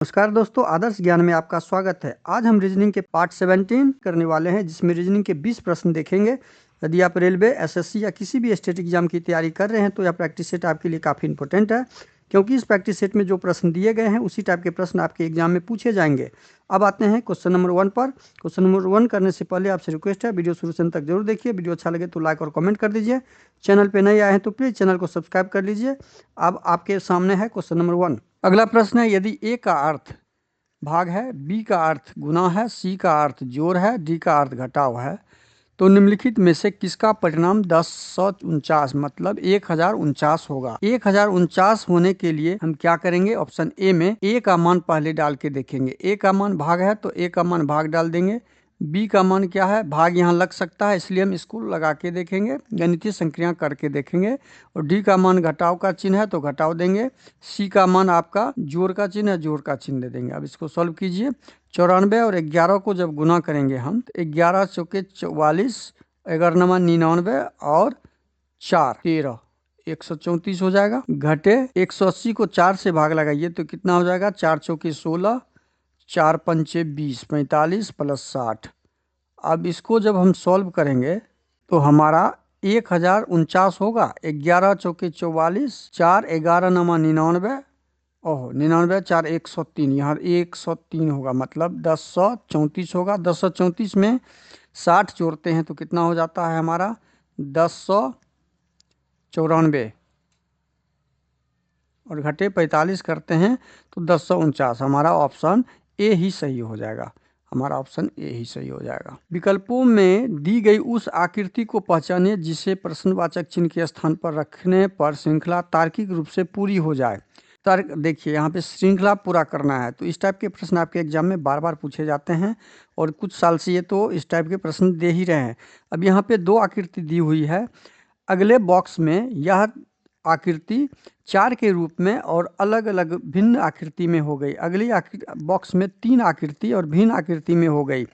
नमस्कार दोस्तों, आदर्श ज्ञान में आपका स्वागत है। आज हम रीजनिंग के पार्ट 17 करने वाले हैं, जिसमें रीजनिंग के 20 प्रश्न देखेंगे। यदि आप रेलवे, एसएससी या किसी भी स्टेट एग्जाम की तैयारी कर रहे हैं तो यह प्रैक्टिस सेट आपके लिए काफ़ी इंपॉर्टेंट है, क्योंकि इस प्रैक्टिस सेट में जो प्रश्न दिए गए हैं उसी टाइप के प्रश्न आपके एग्जाम में पूछे जाएंगे। अब आते हैं क्वेश्चन नंबर 1 पर। क्वेश्चन नंबर 1 करने से पहले आपसे रिक्वेस्ट है, वीडियो शुरू से अंत तक जरूर देखिए। वीडियो अच्छा लगे तो लाइक और कमेंट कर दीजिए। चैनल पर नए आए हैं तो प्लीज़ चैनल को सब्सक्राइब कर लीजिए। अब आपके सामने है क्वेश्चन नंबर 1। अगला प्रश्न है, यदि ए का अर्थ भाग है, बी का अर्थ गुना है, सी का अर्थ जोड़ है, डी का अर्थ घटाव है, तो निम्नलिखित में से किसका परिणाम 1049 मतलब 1049 होगा। 1049 होने के लिए हम क्या करेंगे, ऑप्शन ए में ए का मान पहले डाल के देखेंगे। ए का मान भाग है तो ए का मान भाग डाल देंगे। बी का मान क्या है, भाग यहाँ लग सकता है, इसलिए हम इसको लगा के देखेंगे, गणितीय संक्रिया करके देखेंगे। और डी का मान घटाव का चिन्ह है तो घटाव देंगे। सी का मान आपका जोड़ का चिन्ह है, जोड़ का चिन्ह दे देंगे। अब इसको सॉल्व कीजिए। 94 और 11 को जब गुना करेंगे हम तो 11 चौके 44, 11 99 और 4 13, 134 हो जाएगा। घटे 180 को 4 से भाग लगाइए तो कितना हो जाएगा, 4 चौके 16, 4 पंचे 20, 45 प्लस 60। अब इसको जब हम सॉल्व करेंगे तो हमारा 1049 होगा। 11 चौके 44, 4 11 नमा 99, ओहो 99 4 103, यहाँ 103 होगा, मतलब 1034 होगा। 1034 में 60 जोड़ते हैं तो कितना हो जाता है हमारा, 1094 और घटे 45 करते हैं तो 1049। हमारा ऑप्शन ए ही सही हो जाएगा। हमारा ऑप्शन ए ही सही हो जाएगा। विकल्पों में दी गई उस आकृति को पहचानिए जिसे प्रश्नवाचक चिन्ह के स्थान पर रखने पर श्रृंखला तार्किक रूप से पूरी हो जाए। तर्क देखिए, यहाँ पे श्रृंखला पूरा करना है, तो इस टाइप के प्रश्न आपके एग्जाम में बार बार पूछे जाते हैं और कुछ साल से ये तो इस टाइप के प्रश्न दे ही रहे हैं। अब यहाँ पे 2 आकृति दी हुई है। अगले बॉक्स में यह आकृति 4 के रूप में और अलग अलग भिन्न आकृति में हो गई। अगली बॉक्स में 3 आकृति और भिन्न आकृति में हो गई।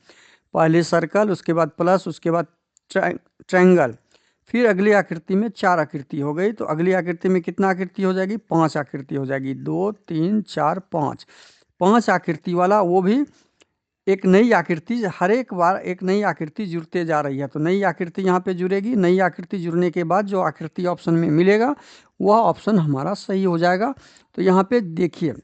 पहले सर्कल, उसके बाद प्लस, उसके बाद ट्रायंगल, फिर अगली आकृति में 4 आकृति हो गई। तो अगली आकृति में कितना आकृति हो जाएगी, 5 आकृति हो जाएगी। 2 3 4 5, 5 आकृति वाला, वो भी एक नई आकृति, हर एक बार एक नई आकृति जुड़ते जा रही है। तो नई आकृति यहाँ पे जुड़ेगी। नई आकृति जुड़ने के बाद जो आकृति ऑप्शन में मिलेगा वह ऑप्शन हमारा सही हो जाएगा। तो यहाँ पे देखिए,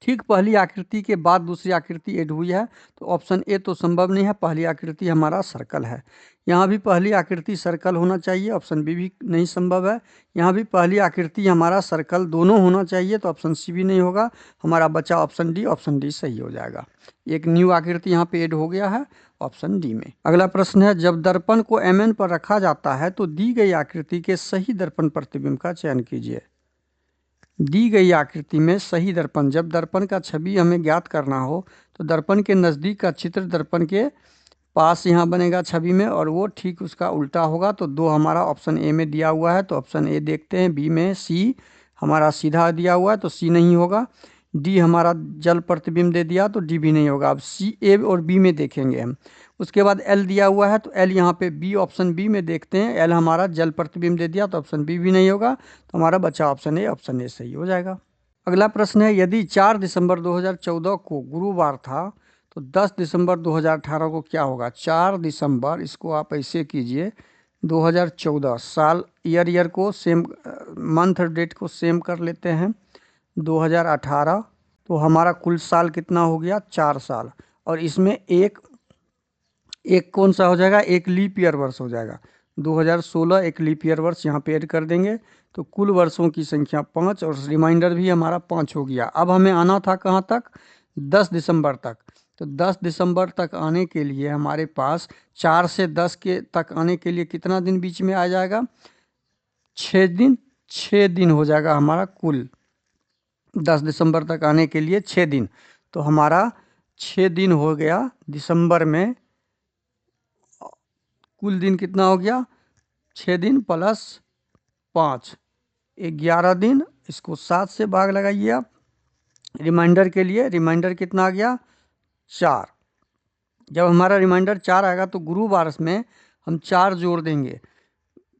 ठीक पहली आकृति के बाद दूसरी आकृति ऐड हुई है, तो ऑप्शन ए तो संभव नहीं है। पहली आकृति हमारा सर्कल है। यहाँ भी पहली आकृति सर्कल होना चाहिए, ऑप्शन बी भी नहीं संभव है। यहाँ भी पहली आकृति हमारा सर्कल दोनों होना चाहिए, तो ऑप्शन सी भी नहीं होगा। हमारा बचा ऑप्शन डी, ऑप्शन डी सही हो जाएगा। एक न्यू आकृति यहाँ पे ऐड हो गया है ऑप्शन डी में। अगला प्रश्न है, जब दर्पण को एमएन पर रखा जाता है तो दी गई आकृति के सही दर्पण प्रतिबिंब का चयन कीजिए। दी गई आकृति में सही दर्पण, जब दर्पण का छवि हमें ज्ञात करना हो तो दर्पण के नज़दीक का चित्र दर्पण के पास यहाँ बनेगा छवि में, और वो ठीक उसका उल्टा होगा। तो 2 हमारा ऑप्शन ए में दिया हुआ है, तो ऑप्शन ए देखते हैं। बी में सी हमारा सीधा दिया हुआ है तो सी नहीं होगा। डी हमारा जल प्रतिबिंब दे दिया तो डी भी नहीं होगा। अब सी, ए और बी में देखेंगे हम। उसके बाद एल दिया हुआ है तो एल यहाँ पे बी, ऑप्शन बी में देखते हैं। एल हमारा जल प्रतिबिंब दे दिया तो ऑप्शन बी भी नहीं होगा। तो हमारा बचा ऑप्शन ए सही हो जाएगा। अगला प्रश्न है, यदि 4 दिसंबर 2014 को गुरुवार था तो 10 दिसंबर 2018 को क्या होगा। 4 दिसंबर, इसको आप ऐसे कीजिए, 2014 साल, ईयर को सेम, मंथ और डेट को सेम कर लेते हैं। 2018 तो हमारा कुल साल कितना हो गया, 4 साल। और इसमें एक कौन सा हो जाएगा, एक लीप ईयर वर्ष हो जाएगा। 2016 एक लीप ईयर वर्ष यहाँ पे ऐड कर देंगे तो कुल वर्षों की संख्या 5 और रिमाइंडर भी हमारा 5 हो गया। अब हमें आना था कहाँ तक, 10 दिसंबर तक। तो 10 दिसंबर तक आने के लिए हमारे पास 4 से 10 के तक आने के लिए कितना दिन बीच में आ जाएगा, 6 दिन। 6 दिन हो जाएगा हमारा कुल, 10 दिसंबर तक आने के लिए 6 दिन। तो हमारा 6 दिन हो गया दिसंबर में। कुल दिन कितना हो गया, 6 दिन प्लस 5, 11 दिन। इसको 7 से भाग लगाइए आप। रिमाइंडर के लिए रिमाइंडर कितना आ गया, 4। जब हमारा रिमाइंडर 4 आएगा तो गुरुवार में हम 4 जोड़ देंगे।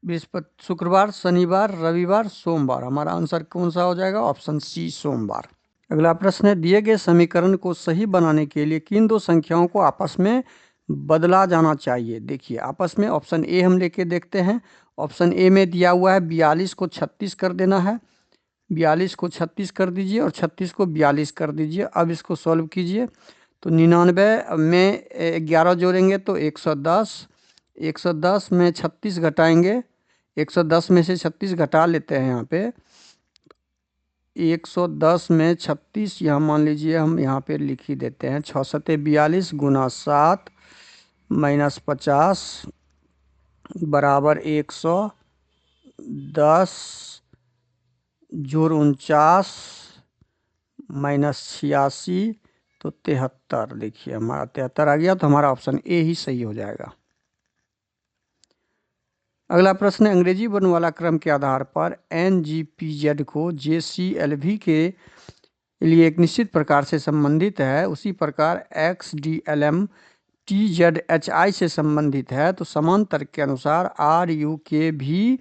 बृहस्पति, शुक्रवार, शनिवार, रविवार, सोमवार। हमारा आंसर कौन सा हो जाएगा, ऑप्शन सी सोमवार। अगला प्रश्न है, दिए गए समीकरण को सही बनाने के लिए किन दो संख्याओं को आपस में बदला जाना चाहिए। देखिए आपस में ऑप्शन ए हम लेके देखते हैं। ऑप्शन ए में दिया हुआ है 42 को 36 कर देना है। 42 को 36 कर दीजिए और 36 को 42 कर दीजिए। अब इसको सॉल्व कीजिए तो 99 में 11 जोड़ेंगे तो 110। 110 में 36 घटाएंगे, 110 में से 36 घटा लेते हैं यहाँ पे। 110 में 36 यहाँ मान लीजिए हम यहाँ पे लिख ही देते हैं। 6 सत्ते 42 गुना 7 माइनस 50 बराबर 110 जोड़ 49 माइनस 86 तो 73। देखिए हमारा 73 आ गया, तो हमारा ऑप्शन ए ही सही हो जाएगा। अगला प्रश्न, अंग्रेजी वर्णमाला क्रम के आधार पर NGPZ को JCLV के लिए एक निश्चित प्रकार से संबंधित है, उसी प्रकार XDLM TZHI से संबंधित है, तो समान तर्क के अनुसार RUKV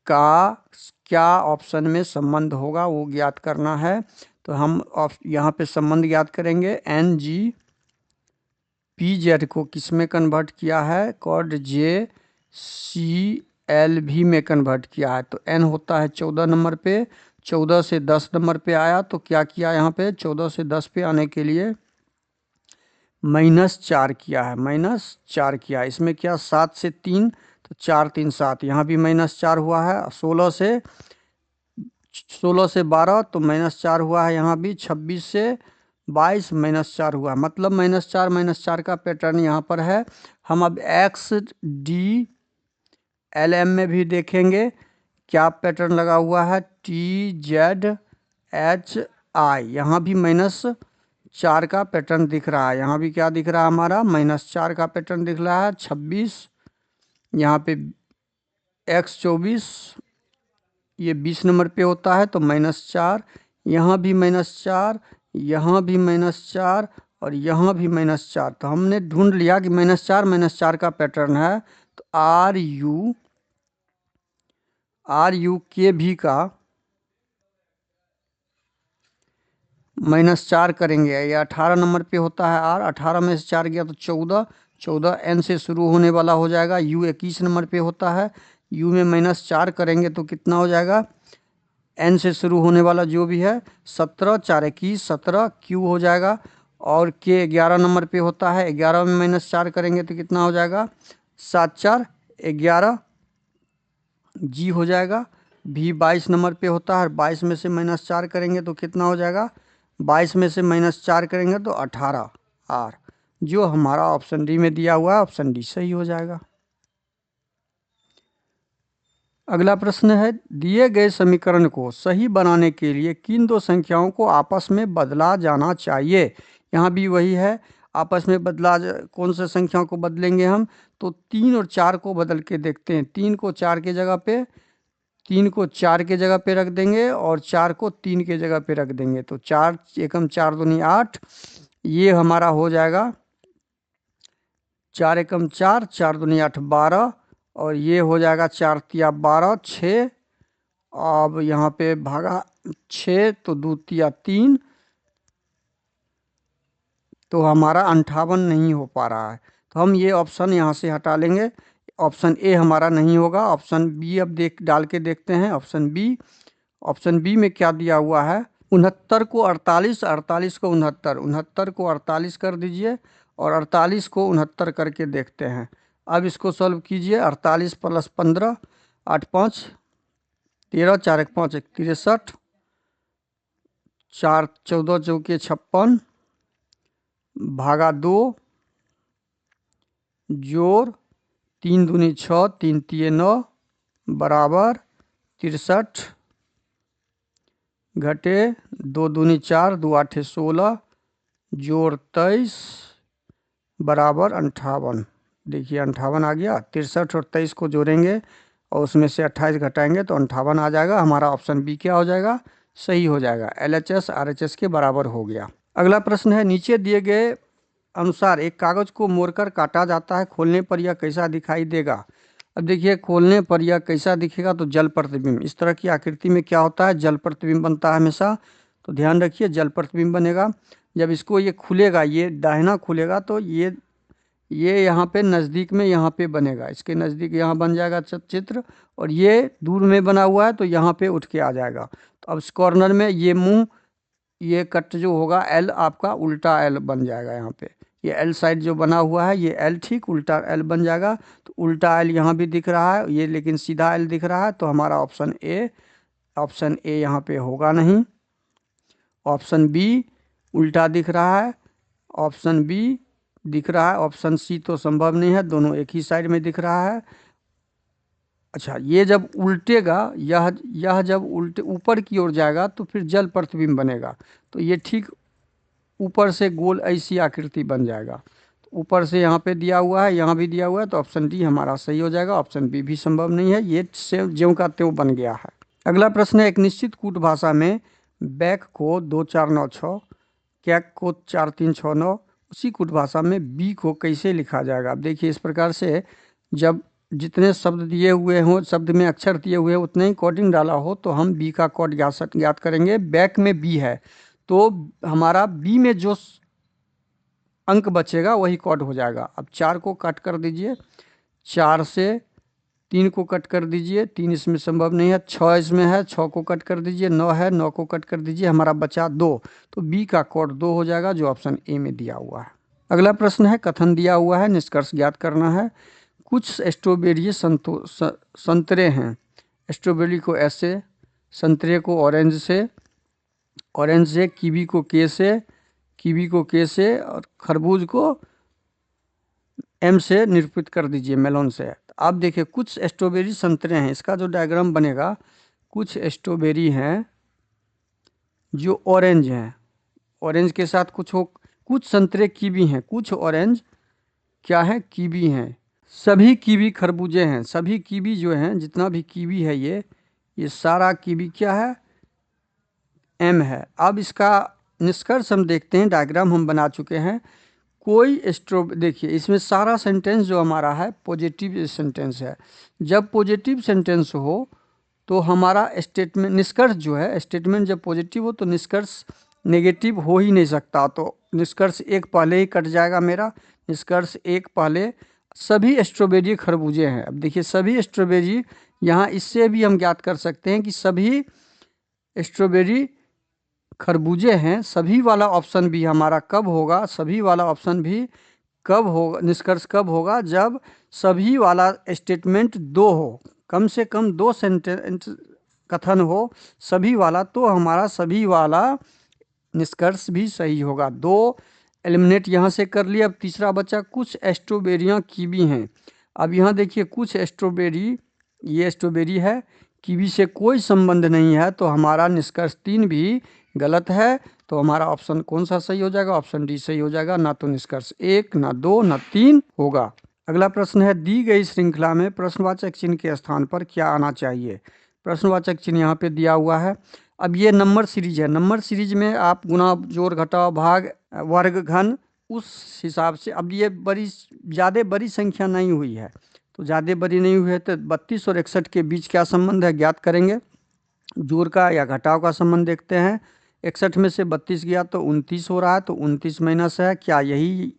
का क्या ऑप्शन में संबंध होगा वो ज्ञात करना है। तो हम यहाँ पे संबंध ज्ञात करेंगे। NGPZ को किस में कन्वर्ट किया है, कॉर्ड JCLV में कन्वर्ट किया है। तो n होता है 14 नंबर पे, 14 से 10 नंबर पे आया, तो क्या किया यहाँ पे 14 से 10 पे आने के लिए -4 किया है, -4 किया। इसमें क्या 7 से 3 तो 4 3 7, यहाँ भी -4 हुआ है। 16 से 12 तो -4 हुआ है, यहाँ भी 26 से 22 -4 हुआ है। मतलब -4 का पैटर्न यहाँ पर है। हम अब XDLM में भी देखेंगे क्या पैटर्न लगा हुआ है। TZHI यहाँ भी -4 का पैटर्न दिख रहा है। यहाँ भी क्या दिख रहा है हमारा, -4 का पैटर्न दिख रहा है। 26 यहाँ पे X24 ये 20 नंबर पे होता है तो -4, यहाँ भी -4, यहाँ भी -4 और यहाँ भी -4। तो हमने ढूंढ लिया कि -4 का पैटर्न है। तो RUKV का -4 करेंगे, ये 18 नंबर पे होता है। R 18 में से 4 गया तो 14, 14 N से शुरू होने वाला हो जाएगा। U 21 नंबर पे होता है, U में -4 करेंगे तो कितना हो जाएगा, N से शुरू होने वाला जो भी है 17, 4 21 17 Q हो जाएगा। और K 11 नंबर पे होता है, 11 में -4 करेंगे तो कितना हो जाएगा, 7 4 11 G हो जाएगा। V 22 नंबर पे होता है, 22 में से -4 करेंगे तो कितना हो जाएगा, 22 में से -4 करेंगे तो 18 R। जो हमारा ऑप्शन डी में दिया हुआ है, ऑप्शन डी सही हो जाएगा। अगला प्रश्न है, दिए गए समीकरण को सही बनाने के लिए किन दो संख्याओं को आपस में बदला जाना चाहिए। यहाँ भी वही है, आपस में कौन से संख्याओं को बदलेंगे हम, तो 3 और 4 को बदल के देखते हैं। 3 को 4 के जगह पे 3 को 4 के जगह पे रख देंगे और 4 को 3 के जगह पे रख देंगे। तो 4 एकम 4 दूनी 8, ये हमारा हो जाएगा 4 एकम 4, 4 दूनी 8 12 और ये हो जाएगा 4 तिया 12 6। अब यहाँ पे भागा 6 तो 2 तिया 3, तो हमारा 58 नहीं हो पा रहा है। तो हम ये ऑप्शन यहाँ से हटा लेंगे, ऑप्शन ए हमारा नहीं होगा। ऑप्शन बी अब डाल के देखते हैं। ऑप्शन बी में क्या दिया हुआ है, 69 को 48, 48 को 69, 69 को 48 कर दीजिए और 48 को 69 करके देखते हैं। अब इसको सॉल्व कीजिए। 48 + 15 8 5 13, 4 1 5 1 63, 4 14 चौके 56 भागा 2 जोड़ 3 दूनी 6 3 तिये 9 बराबर 63 घटे 2 दूनी 4 2 8 16 जोड़ 23 बराबर 58। देखिए 58 आ गया। 63 और 23 को जोड़ेंगे और उसमें से 28 घटाएंगे तो 58 आ जाएगा। हमारा ऑप्शन बी क्या हो जाएगा, सही हो जाएगा। LHS RHS के बराबर हो गया। अगला प्रश्न है, नीचे दिए गए अनुसार एक कागज को मोड़कर काटा जाता है, खोलने पर यह कैसा दिखाई देगा। अब देखिए खोलने पर यह कैसा दिखेगा, तो जल प्रतिबिंब। इस तरह की आकृति में क्या होता है, जल प्रतिबिंब बनता है हमेशा। तो ध्यान रखिए जल प्रतिबिंब बनेगा। जब इसको ये खुलेगा, ये दाहिना खुलेगा, तो ये यहाँ पे नज़दीक में यहाँ पे बनेगा, इसके नज़दीक यहाँ बन जाएगा चित्र, और ये दूर में बना हुआ है तो यहाँ पे उठ के आ जाएगा। तो अब इस कॉर्नर में ये मुंह, ये कट जो होगा एल आपका उल्टा एल बन जाएगा। यहाँ पे ये एल साइड जो बना हुआ है ये एल ठीक उल्टा एल बन जाएगा। तो उल्टा एल यहाँ भी दिख रहा है, ये लेकिन सीधा एल दिख रहा है, तो हमारा ऑप्शन ए यहाँ पे होगा नहीं। ऑप्शन बी उल्टा दिख रहा है, ऑप्शन बी दिख रहा है, ऑप्शन सी तो संभव नहीं है, दोनों एक ही साइड में दिख रहा है। अच्छा, ये जब उल्टेगा, यह जब उल्टे ऊपर की ओर जाएगा तो फिर जल प्रतिबिंब बनेगा। तो ये ठीक ऊपर से गोल ऐसी आकृति बन जाएगा। तो ऊपर से यहाँ पे दिया हुआ है, यहाँ भी दिया हुआ है, तो ऑप्शन डी हमारा सही हो जाएगा। ऑप्शन बी भी संभव नहीं है, ये से ज्यों का त्यों बन गया है। अगला प्रश्न है, एक निश्चित कूट भाषा में बैक को 2 4 9 6, कैक को 4 3 6 9, उसी कूट भाषा में बी को कैसे लिखा जाएगा। अब देखिए इस प्रकार से जब जितने शब्द दिए हुए हों, शब्द में अक्षर दिए हुए हैं, उतने ही कोडिंग डाला हो तो हम बी का कोड ज्ञात करेंगे। बैक में बी है तो हमारा बी में जो अंक बचेगा वही कोड हो जाएगा। अब 4 को कट कर दीजिए, 4 से 3 को कट कर दीजिए, 3 इसमें संभव नहीं है, 6 इसमें है, 6 को कट कर दीजिए, 9 है, 9 को कट कर दीजिए, हमारा बचा 2, तो बी का कोड 2 हो जाएगा जो ऑप्शन ए में दिया हुआ है। अगला प्रश्न है, कथन दिया हुआ है, निष्कर्ष ज्ञात करना है। कुछ स्ट्रॉबेरी संतरे हैं, स्ट्रॉबेरी को एस से, संतरे को ऑरेंज से, ऑरेंज से, कीवी को के से, कीवी को के से, और खरबूज को एम से निरूपित कर दीजिए, मेलोन से। आप देखिए कुछ स्ट्रॉबेरी संतरे हैं, इसका जो डायग्राम बनेगा, कुछ स्ट्रॉबेरी हैं जो ऑरेंज हैं, ऑरेंज के साथ कुछ संतरे कीवी हैं, कुछ ऑरेंज क्या है, कीवी हैं, सभी कीवी खरबूजे हैं, सभी कीवी जो हैं, जितना भी कीवी है ये सारा कीवी क्या है, एम है। अब इसका निष्कर्ष हम देखते हैं, डायग्राम हम बना चुके हैं। कोई देखिए इसमें सारा सेंटेंस जो हमारा है पॉजिटिव सेंटेंस है। जब पॉजिटिव सेंटेंस हो तो हमारा स्टेटमेंट, निष्कर्ष जो है, स्टेटमेंट जब पॉजिटिव हो तो निष्कर्ष नेगेटिव हो ही नहीं सकता। तो निष्कर्ष एक पहले ही कट जाएगा मेरा। निष्कर्ष एक पहले, सभी स्ट्रॉबेरी खरबूजे हैं। अब देखिए सभी स्ट्रॉबेरी, यहाँ इससे भी हम ज्ञात कर सकते हैं कि सभी स्ट्रॉबेरी खरबूजे हैं। सभी वाला ऑप्शन भी हमारा कब होगा, सभी वाला ऑप्शन भी कब होगा, निष्कर्ष कब होगा, जब सभी वाला स्टेटमेंट 2 हो, कम से कम 2 सेंटेंस कथन हो सभी वाला, तो हमारा सभी वाला निष्कर्ष भी सही होगा। 2 एलिमिनेट यहाँ से कर लिया। अब तीसरा बचा, कुछ स्ट्रॉबेरियाँ कीवी हैं। अब यहाँ देखिए कुछ स्ट्रॉबेरी, ये स्ट्रॉबेरी है, कीवी से कोई संबंध नहीं है, तो हमारा निष्कर्ष 3 भी गलत है। तो हमारा ऑप्शन कौन सा सही हो जाएगा, ऑप्शन डी सही हो जाएगा। ना तो निष्कर्ष 1, ना 2, ना 3 होगा। अगला प्रश्न है, दी गई श्रृंखला में प्रश्नवाचक चिन्ह के स्थान पर क्या आना चाहिए। प्रश्नवाचक चिन्ह यहाँ पे दिया हुआ है। अब ये नंबर सीरीज है, नंबर सीरीज में आप गुणा, जोड़, घटाव, भाग, वर्ग, घन, उस हिसाब से। अब ये ज़्यादा बड़ी संख्या नहीं हुई है, तो ज़्यादा बड़ी नहीं हुई है तो 32 और 61 के बीच क्या संबंध है ज्ञात करेंगे। जोड़ का या घटाव का संबंध देखते हैं। 61 में से 32 गया तो 29 हो रहा है, तो 29 माइनस है, क्या यही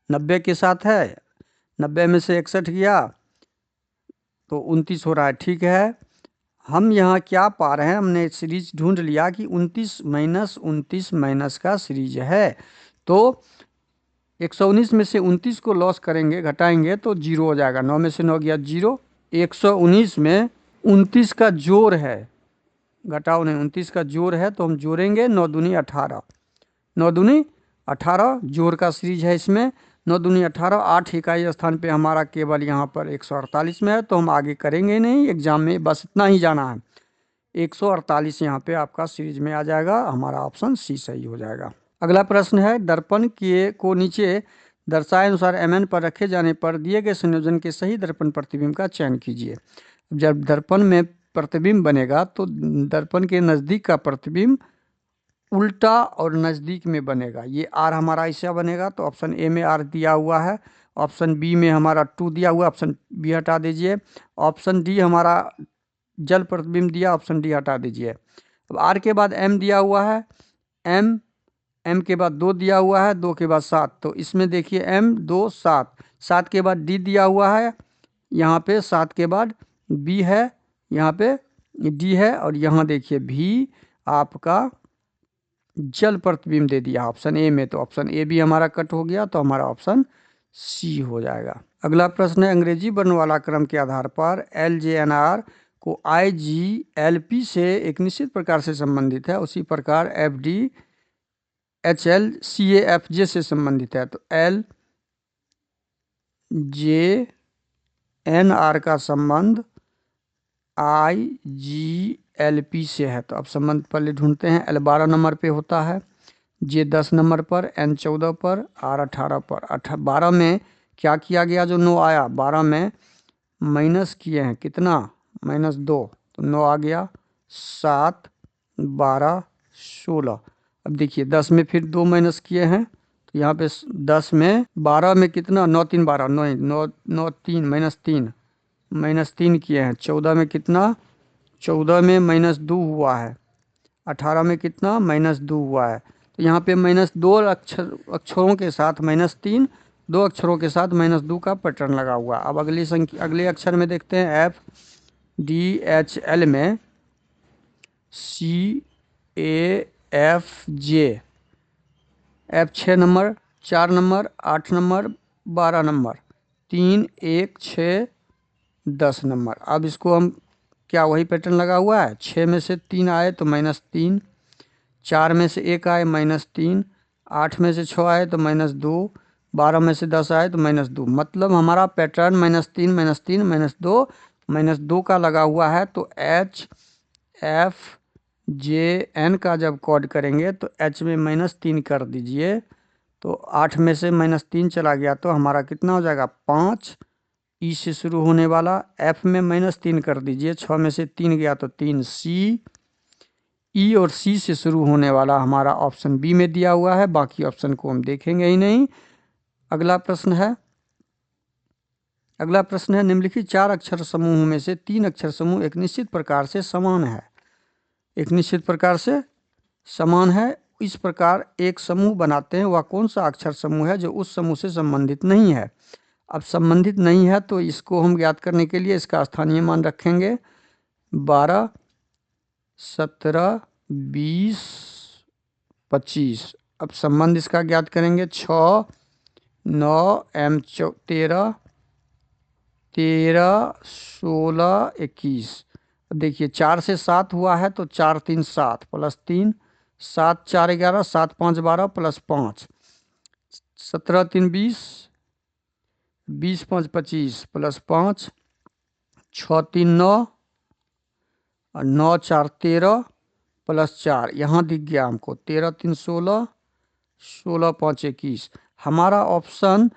90 के साथ है। 90 में से 61 गया तो 29 हो रहा है, ठीक है। हम यहाँ क्या पा रहे हैं, हमने सीरीज ढूंढ लिया कि 29 माइनस का सीरीज है। तो 119 में से 29 को लॉस करेंगे, घटाएंगे तो 0 हो जाएगा। 9 में से 9 गया 0। 119 में 29 का जोड़ है, घटाओ नहीं, 29 का जोड़ है, तो हम जोड़ेंगे 9 दूनी 18, 9 दूनी 18 जोड़ का सीरीज है इसमें। 9 दूनी 18, 8 इकाई स्थान पे हमारा केवल यहाँ पर 148 में है, तो हम आगे करेंगे नहीं एग्जाम में, बस इतना ही जाना है। 148 यहाँ पे आपका सीरीज में आ जाएगा, हमारा ऑप्शन सी सही हो जाएगा। अगला प्रश्न है, दर्पण को नीचे दर्शाए अनुसार mn पर रखे जाने पर दिए गए संयोजन के सही दर्पण प्रतिबिंब का चयन कीजिए। जब दर्पण में प्रतिबिंब बनेगा तो दर्पण के नज़दीक का प्रतिबिंब उल्टा और नज़दीक में बनेगा। ये आर हमारा ऐसा बनेगा, तो ऑप्शन ए में आर दिया हुआ है, ऑप्शन बी में हमारा 2 दिया हुआ, ऑप्शन बी हटा दीजिए। ऑप्शन डी हमारा जल प्रतिबिंब दिया, ऑप्शन डी हटा दीजिए। अब आर के बाद एम दिया हुआ है, एम के बाद 2 दिया हुआ है, 2 के बाद 7, तो इसमें देखिए एम 2 7, 7 के बाद डी दिया हुआ है, यहाँ पे 7 के बाद बी है, यहाँ पे डी है, और यहाँ देखिए भी आपका जल प्रतिबिंब दे दिया ऑप्शन ए में, तो ऑप्शन ए भी हमारा कट हो गया, तो हमारा ऑप्शन सी हो जाएगा। अगला प्रश्न है, अंग्रेजी वर्णमाला क्रम के आधार पर LJNR को IGLP से एक निश्चित प्रकार से संबंधित है, उसी प्रकार FD HLCAFJ से संबंधित है, तो LJNR का संबंध IGLP से है, तो अब संबंध पहले ढूंढते हैं। L 12 नंबर पे होता है, J 10 नंबर पर, N 14 पर, R 18 पर। 12 में क्या किया गया, जो 9 आया, 12 में माइनस किए हैं, कितना, -2, तो 9 आ गया, 7 12 16। अब देखिए 10 में फिर 2 माइनस किए हैं, तो यहाँ पे 10 में 12 में कितना, 9 3 12, 9 3 -3 किए हैं। 14 में कितना, 14 में -2 हुआ है। 18 में कितना, -2 हुआ है। तो यहाँ पे -2 अक्षरों के साथ -3, 2 अक्षरों के साथ -2 का पैटर्न लगा हुआ। अब अगले अक्षर में देखते हैं, FDHL में CAFJ, F 6 number, 4 number, 8 number, 12 number, 3 1 6 10 number. अब इसको हम क्या वही पैटर्न लगा हुआ है, 6 में से 3 आए तो -3, 4 में से 1 आए -3, 8 में से 6 आए तो -2, 12 में से 10 आए तो -2। मतलब हमारा पैटर्न -3 -3 -2 -2 का लगा हुआ है। तो HFJN का जब कोड करेंगे तो H में -3 कर दीजिए, तो 8 में से -3 चला गया, तो हमारा कितना हो जाएगा, 5। ई से शुरू होने वाला, F में -3 कर दीजिए, 6 में से 3 गया तो 3, C, ई और सी से शुरू होने वाला हमारा ऑप्शन बी में दिया हुआ है, बाकी ऑप्शन को हम देखेंगे ही नहीं। अगला प्रश्न है, निम्नलिखित 4 अक्षर समूह में से 3 अक्षर समूह एक निश्चित प्रकार से समान है, इस प्रकार एक समूह बनाते हैं, वह कौन सा अक्षर समूह है जो उस समूह से संबंधित नहीं है। अब संबंधित नहीं है तो इसको हम ज्ञात करने के लिए इसका स्थानीय मान रखेंगे, 12 17 20 25। अब संबंध इसका ज्ञात करेंगे, 6 9 M 13 13 16 21। अब देखिए 4 से 7 हुआ है, तो 4 3 7 प्लस 3, 7 4 11, 7 5 12 प्लस 5, 17 3 20, 20 5 25 प्लस 5, 6 3 9 और 9 4 13 प्लस 4, यहाँ दिख गया हमको 13 3 16, 16 5 21। हमारा ऑप्शन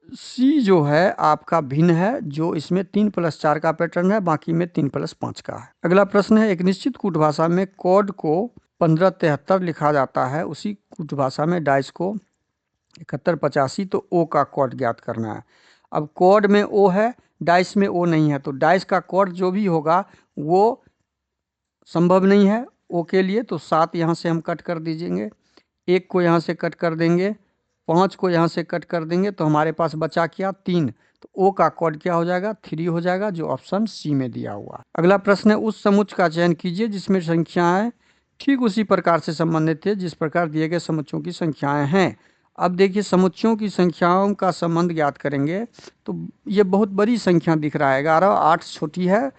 सी जो है आपका भिन्न है, जो इसमें 3 + 4 का पैटर्न है, बाकी में 3 + 5 का है। अगला प्रश्न है, एक निश्चित कूट भाषा में कोड को 1573 लिखा जाता है, उसी कूट भाषा में डाइस को 7185, तो ओ का कोड ज्ञात करना है। अब कोड में ओ है, डाइस में ओ नहीं है, तो डाइस का कोड जो भी होगा वो संभव नहीं है ओ के लिए, तो 7 यहाँ से हम कट कर दीजिएंगे, 1 को यहाँ से कट कर देंगे, 5 को यहाँ से कट कर देंगे, तो हमारे पास बचा क्या, 3। तो ओ का कोड क्या हो जाएगा, 3 हो जाएगा, जो ऑप्शन सी में दिया हुआ। अगला प्रश्न है, उस समुच्चय का चयन कीजिए जिसमें संख्याएं ठीक उसी प्रकार से संबंधित थे जिस प्रकार दिए गए समुच्चयों की संख्याएं हैं। अब देखिए समुच्चयों की संख्याओं का संबंध ज्ञात करेंगे, तो ये बहुत बड़ी संख्या दिख रहा है, 11 8 छोटी है,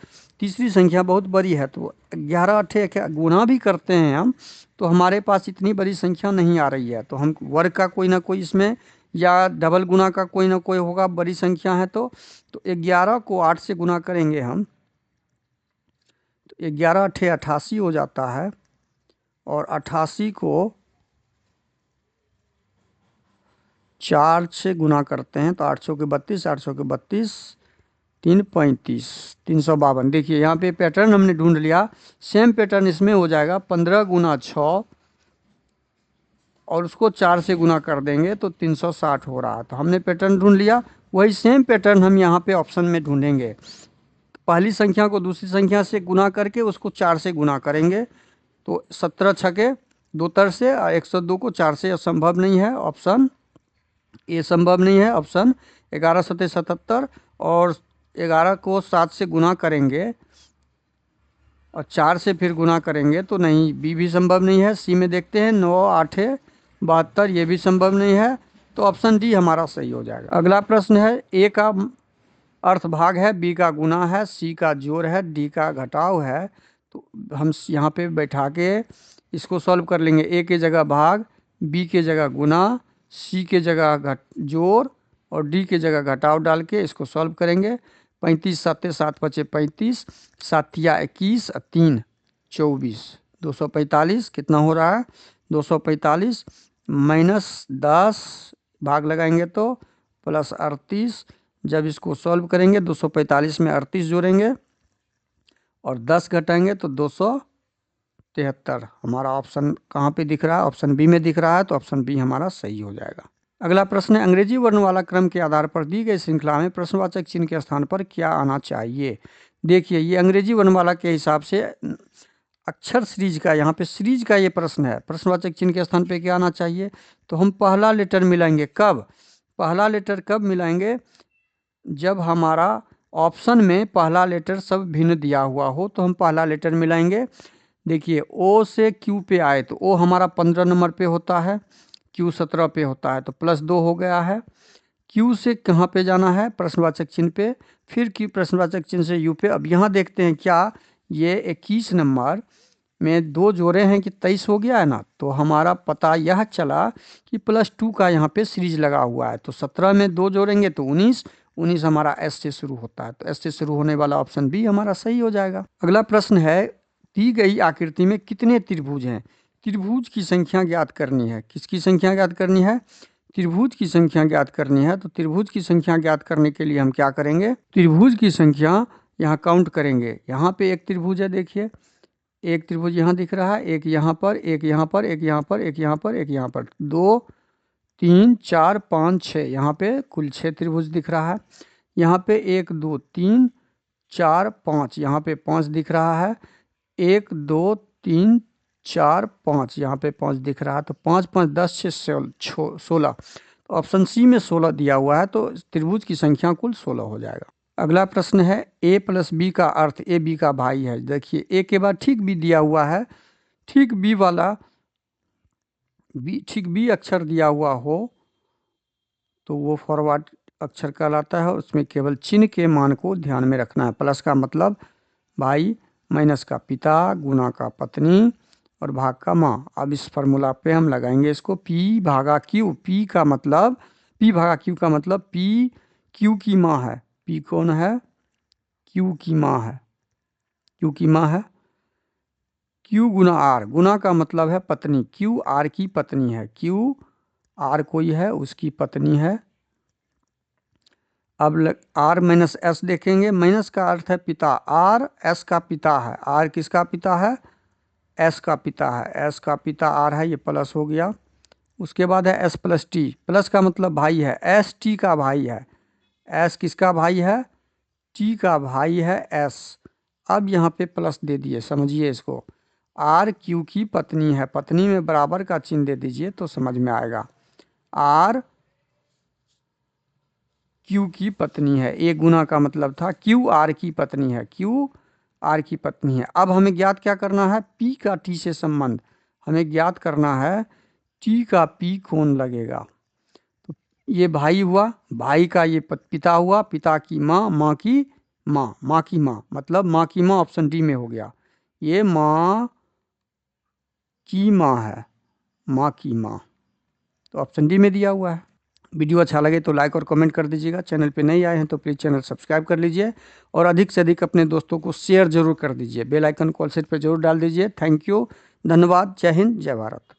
तीसरी संख्या बहुत बड़ी है, तो 11 8 गुना भी करते हैं हम, तो हमारे पास इतनी बड़ी संख्या नहीं आ रही है, तो हम वर्ग का कोई ना कोई इसमें या डबल गुना का कोई ना कोई होगा, बड़ी संख्या है तो 11 को 8 से गुना करेंगे हम, तो 11 8 88 हो जाता है, और 88 को 4 से गुना करते हैं तो 8 के 32, 8 के 32, 3 35, 352। देखिए यहाँ पे पैटर्न हमने ढूंढ लिया, सेम पैटर्न इसमें हो जाएगा, 15 × 6 और उसको 4 से गुना कर देंगे तो 360 हो रहा है, तो हमने पैटर्न ढूंढ लिया। वही सेम पैटर्न हम यहाँ पे ऑप्शन में ढूंढेंगे, पहली संख्या को दूसरी संख्या से गुना करके उसको 4 से गुना करेंगे, तो 17 छके 2 तर से, 102 को 4 से असंभव नहीं है, ऑप्शन ए संभव नहीं है। ऑप्शन 11 सत्ते 77 और 11 को 7 से गुना करेंगे और 4 से फिर गुना करेंगे तो नहीं, बी भी संभव नहीं है। सी में देखते हैं 9 8 72, ये भी संभव नहीं है। तो ऑप्शन डी हमारा सही हो जाएगा। अगला प्रश्न है, ए का अर्थ भाग है, बी का गुना है, सी का जोड़ है, डी का घटाव है। तो हम यहाँ पे बैठा के इसको सॉल्व कर लेंगे। ए के जगह भाग, बी के जगह गुना, सी के जगह जोड़ और डी के जगह घटाव डाल के इसको सॉल्व करेंगे। 35 सत्ते 7 पचे 35, 7 या 21, 3 24, 245 कितना हो रहा है 245 माइनस 10 भाग लगाएंगे तो प्लस 38। जब इसको सॉल्व करेंगे 245 में 38 जोड़ेंगे और 10 घटाएंगे तो 273। हमारा ऑप्शन कहाँ पे दिख रहा है, ऑप्शन बी में दिख रहा है, तो ऑप्शन बी हमारा सही हो जाएगा। अगला प्रश्न है, अंग्रेजी वर्णमाला क्रम के आधार पर दी गई श्रृंखला में प्रश्नवाचक चिन्ह के स्थान पर क्या आना चाहिए। देखिए ये अंग्रेजी वर्णमाला के हिसाब से अक्षर सीरीज का, यहाँ पे सीरीज का ये प्रश्न है, प्रश्नवाचक चिन्ह के स्थान पे क्या आना चाहिए। तो हम पहला लेटर मिलाएंगे कब, पहला लेटर कब मिलाएंगे, जब हमारा ऑप्शन में पहला लेटर सब भिन्न दिया हुआ हो तो हम पहला लेटर मिलाएंगे। देखिए ओ से क्यू पे आए तो ओ हमारा 15 नंबर पे होता है, क्यू 17 पे होता है, तो +2 हो गया है। क्यू से कहाँ पे जाना है, प्रश्नवाचक चिन्ह पे, फिर क्यू प्रश्नवाचक चिन्ह से यू पे। अब यहाँ देखते हैं क्या ये 21 नंबर में 2 जोड़े हैं कि 23 हो गया है ना, तो हमारा पता यह चला कि +2 का यहाँ पे सीरीज लगा हुआ है। तो 17 में 2 जोड़ेंगे तो 19 हमारा एस से शुरू होता है, तो एस से शुरू होने वाला ऑप्शन बी हमारा सही हो जाएगा। अगला प्रश्न है, दी गई आकृति में कितने त्रिभुज हैं। त्रिभुज की संख्या ज्ञात करनी है। किसकी संख्या ज्ञात करनी है, त्रिभुज की संख्या ज्ञात करनी है। तो त्रिभुज की संख्या ज्ञात करने के लिए हम क्या करेंगे, त्रिभुज की संख्या यहाँ काउंट करेंगे। यहाँ पे एक त्रिभुज है, देखिए एक त्रिभुज यहाँ दिख रहा है, एक यहाँ पर, एक यहाँ पर, एक यहाँ पर, एक यहाँ पर, एक यहाँ पर, 2 3 4 5 6, यहाँ पे कुल 6 त्रिभुज दिख रहा है। यहाँ पे 1 2 3 4 5, यहाँ पे 5 दिख रहा है। 1 2 3 4 5, यहाँ पे 5 दिख रहा है। तो 5 5 10 6 16, तो ऑप्शन सी में 16 दिया हुआ है, तो त्रिभुज की संख्या कुल 16 हो जाएगा। अगला प्रश्न है, a + b का अर्थ ए बी का भाई है। देखिए ए के बाद ठीक बी दिया हुआ है, ठीक बी वाला ठीक बी अक्षर दिया हुआ हो तो वो फॉरवर्ड अक्षर कहलाता है। उसमें केवल चिन्ह के मान को ध्यान में रखना है। प्लस का मतलब भाई, माइनस का पिता, गुना का पत्नी और भाग का माँ। अब इस फार्मूला पे हम लगाएंगे इसको, P भागा Q। P भागा Q का मतलब P Q की माँ है। P कौन है, Q की माँ है, Q की माँ है। Q गुना R, गुना का मतलब है पत्नी, Q R की पत्नी है, Q R कोई है उसकी पत्नी है। अब R माइनस S देखेंगे, माइनस का अर्थ है पिता, R S का पिता है। R किसका पिता है, S का पिता है, S का पिता R है, ये प्लस हो गया। उसके बाद है S + T, प्लस का मतलब भाई है, S T का भाई है। S किसका भाई है, T का भाई है S। अब यहाँ पे प्लस दे दिए, समझिए इसको, R Q की पत्नी है, पत्नी में बराबर का चिन्ह दे दीजिए तो समझ में आएगा। R Q की पत्नी है, एक गुना का मतलब था Q R की पत्नी है, Q R की पत्नी है। अब हमें ज्ञात क्या करना है, P का T से संबंध हमें ज्ञात करना है, T का P कौन लगेगा। तो ये भाई हुआ, भाई का ये पिता हुआ, पिता की माँ, माँ की माँ, माँ की माँ मतलब माँ की माँ, ऑप्शन डी में हो गया। ये माँ की माँ है, माँ की माँ, तो ऑप्शन डी में दिया हुआ है। वीडियो अच्छा लगे तो लाइक और कमेंट कर दीजिएगा। चैनल पे नए आए हैं तो प्लीज़ चैनल सब्सक्राइब कर लीजिए और अधिक से अधिक अपने दोस्तों को शेयर जरूर कर दीजिए। बेल आइकन कॉल सेट पर जरूर डाल दीजिए। थैंक यू, धन्यवाद, जय हिंद, जय भारत।